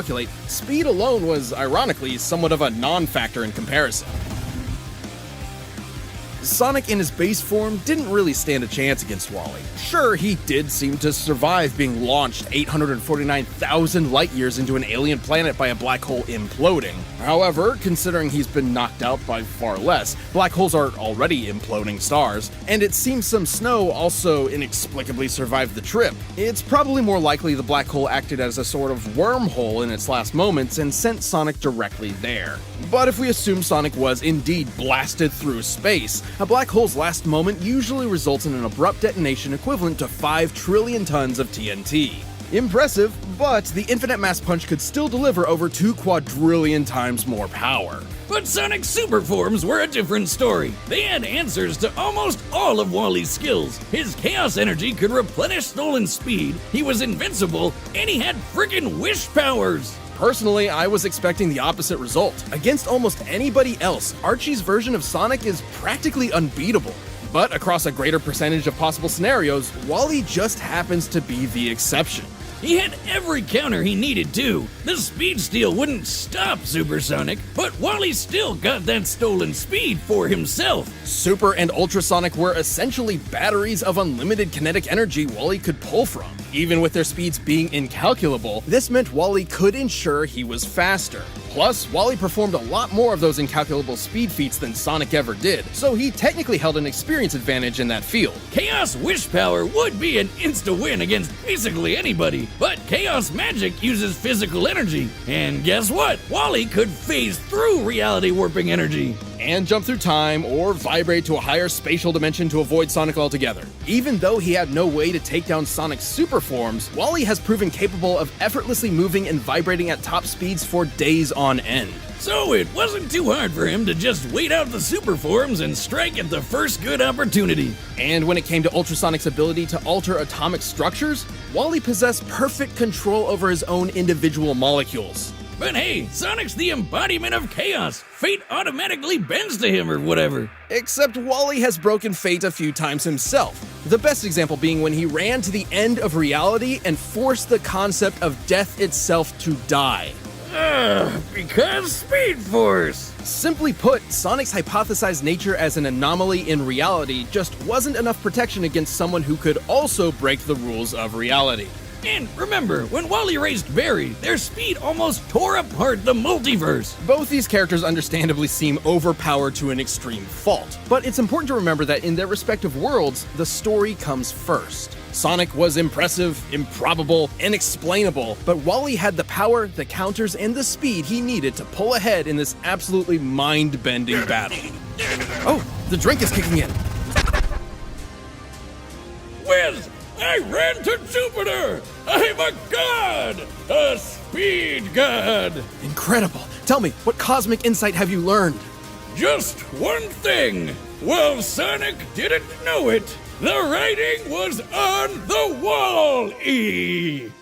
calculate, speed alone was, ironically, somewhat of a non-factor in comparison. Sonic in his base form didn't really stand a chance against Wally. Sure, he did seem to survive being launched 849,000 light years into an alien planet by a black hole imploding. However, considering he's been knocked out by far less, black holes are already imploding stars, and it seems some snow also inexplicably survived the trip. It's probably more likely the black hole acted as a sort of wormhole in its last moments and sent Sonic directly there. But if we assume Sonic was indeed blasted through space, a black hole's last moment usually results in an abrupt detonation equivalent to 5 trillion tons of TNT. Impressive, but the infinite mass punch could still deliver over 2 quadrillion times more power. But Sonic's super forms were a different story. They had answers to almost all of Wally's skills. His chaos energy could replenish stolen speed, he was invincible, and he had friggin' wish powers! Personally, I was expecting the opposite result. Against almost anybody else, Archie's version of Sonic is practically unbeatable. But across a greater percentage of possible scenarios, Wally just happens to be the exception. He had every counter he needed too. The speed steal wouldn't stop Super Sonic, but Wally still got that stolen speed for himself. Super and Ultrasonic were essentially batteries of unlimited kinetic energy Wally could pull from. Even with their speeds being incalculable, this meant Wally could ensure he was faster. Plus, Wally performed a lot more of those incalculable speed feats than Sonic ever did, so he technically held an experience advantage in that field. Chaos Wish Power would be an insta-win against basically anybody, but Chaos Magic uses physical energy. And guess what? Wally could phase through reality warping energy. And jump through time or vibrate to a higher spatial dimension to avoid Sonic altogether. Even though he had no way to take down Sonic's super forms, Wally has proven capable of effortlessly moving and vibrating at top speeds for days on end. So it wasn't too hard for him to just wait out the super forms and strike at the first good opportunity. And when it came to Ultrasonic's ability to alter atomic structures, Wally possessed perfect control over his own individual molecules. But hey, Sonic's the embodiment of chaos. Fate automatically bends to him or whatever. Except Wally has broken fate a few times himself. The best example being when he ran to the end of reality and forced the concept of death itself to die. Because Speed Force! Simply put, Sonic's hypothesized nature as an anomaly in reality just wasn't enough protection against someone who could also break the rules of reality. And remember, when Wally raced Barry, their speed almost tore apart the multiverse. Both these characters understandably seem overpowered to an extreme fault, but it's important to remember that in their respective worlds, the story comes first. Sonic was impressive, improbable, inexplainable, but Wally had the power, the counters, and the speed he needed to pull ahead in this absolutely mind-bending battle. Oh, the drink is kicking in. Whiz! I ran to Jupiter! I'm a god! A speed god! Incredible. Tell me, what cosmic insight have you learned? Just one thing. Well, Sonic didn't know it. The writing was on the wall, E!